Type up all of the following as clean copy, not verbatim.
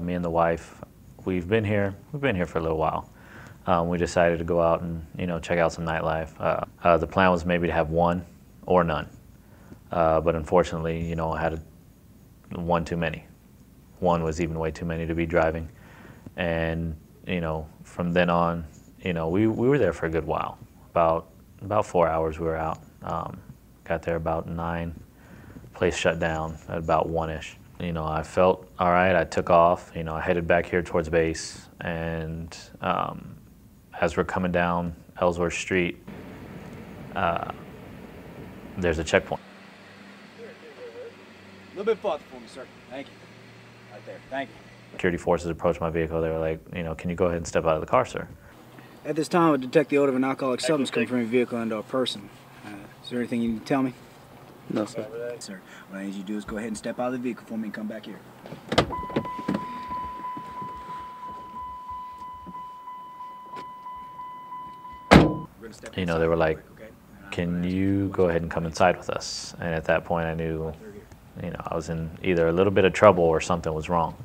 Me and the wife, we've been here for a little while. We decided to go out and check out some nightlife. The plan was maybe to have one or none, but unfortunately, I had one too many. One was even way too many to be driving, and from then on, we were there for a good while. About 4 hours we were out. Got there about 9. Place shut down at about 1-ish. I felt all right. I took off. I headed back here towards base, and as we're coming down Ellsworth Street, there's a checkpoint. A little bit farther for me, sir. Thank you. Right there. Thank you. Security forces approached my vehicle. They were like, can you go ahead and step out of the car, sir? At this time, I detect the odor of an alcoholic substance coming from your vehicle into a person. Is there anything you need to tell me? No, sir. Sir, what I need you to do is go ahead and step out of the vehicle for me and come back here. They were like, can you go ahead and come inside with us? And at that point I knew, I was in either a little bit of trouble or something was wrong.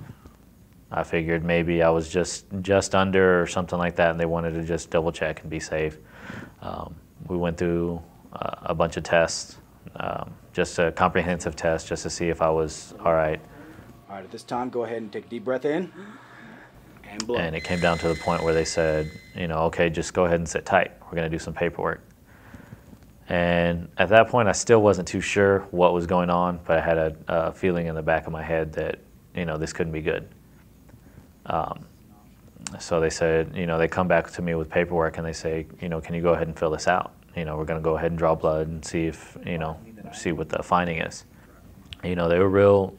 I figured maybe I was just under or something like that, and they wanted to just double check and be safe. We went through a bunch of tests, just a comprehensive test just to see if I was all right. All right, at this time, go ahead and take a deep breath in and blow. And it came down to the point where they said, okay, just go ahead and sit tight. We're going to do some paperwork. And at that point, I still wasn't too sure what was going on, but I had a feeling in the back of my head that, this couldn't be good. So they said, they come back to me with paperwork and they say, can you go ahead and fill this out? We're going to go ahead and draw blood and see if, see what the finding is. They were real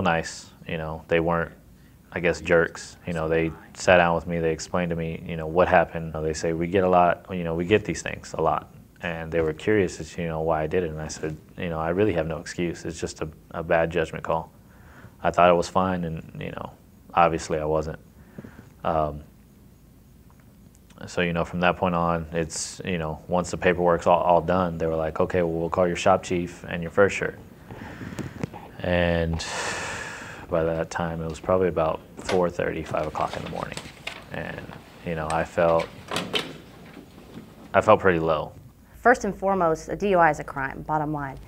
nice. They weren't, I guess, jerks. They sat down with me, they explained to me, what happened. They say, we get a lot, we get these things a lot. And they were curious as to, why I did it. And I said, I really have no excuse. It's just a bad judgment call. I thought it was fine, and, obviously I wasn't. So, from that point on, it's, once the paperwork's all done, they were like, okay, well, we'll call your shop chief and your first shirt. And by that time, it was probably about 4:30, 5 o'clock in the morning. And, I felt pretty low. First and foremost, a DUI is a crime, bottom line.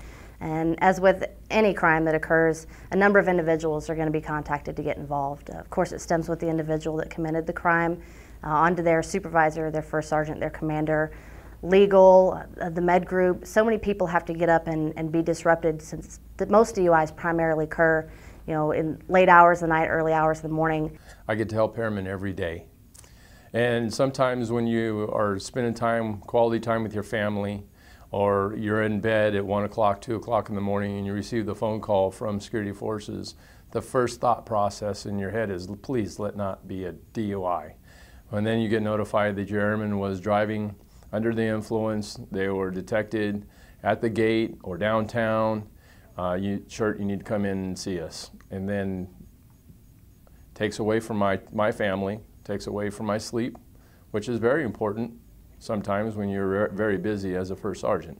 And as with any crime that occurs, a number of individuals are going to be contacted to get involved. Of course, it stems with the individual that committed the crime, onto their supervisor, their first sergeant, their commander, legal, the med group. So many people have to get up and be disrupted, since most DUIs primarily occur, in late hours of the night, early hours of the morning. I get to help airmen every day. And sometimes when you are spending quality time with your family, or you're in bed at 1 o'clock, 2 o'clock in the morning, and you receive the phone call from security forces, the first thought process in your head is, please let not be a DUI. And then you get notified that your airman was driving under the influence, they were detected at the gate or downtown, you need to come in and see us. And then takes away from my family, takes away from my sleep, which is very important sometimes when you're very busy as a first sergeant.